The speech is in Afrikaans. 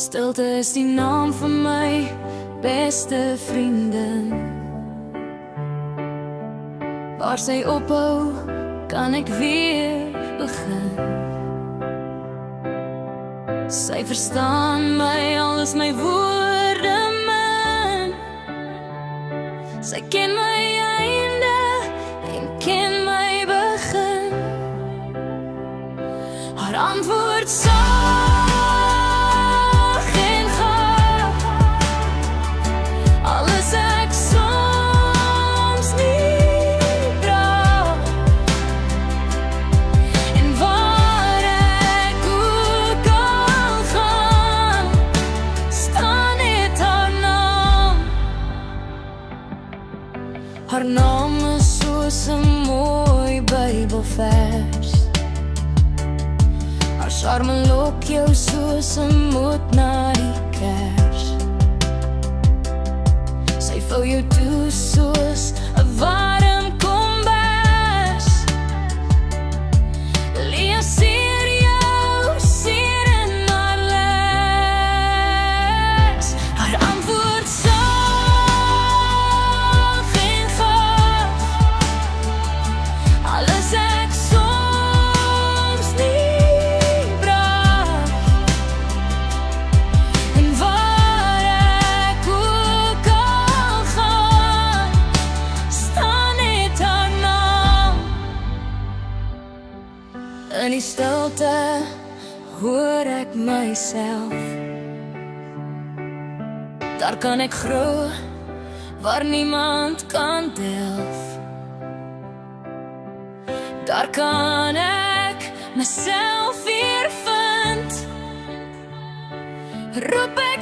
Stilte is die naam van my beste vriendin. Waar sy ophou, kan ek weer begin. Sy verstaan my, al is my woorde min. Sy ken my einde en ken my begin. Haar antwoord sag en gaaf, al is ek soms nie braaf. En waar ek ook al gaan, staan net haar naam. Haar naam is soos 'n mooi Bybelvers. Haar charme lok jou soos 'n moed na die kers. Sy vou jou toe soos 'n warm kombers. Lees hier jou seer in haar les. Haar antwoord sag en gaaf, al is ek soms nie braaf. En waar ek ook al gaan, staan net haar naam. In die stilte hoor ek myself. Daar kan ek groei waar niemand kan delf. Daar kan ek myself weer vind. Roep ek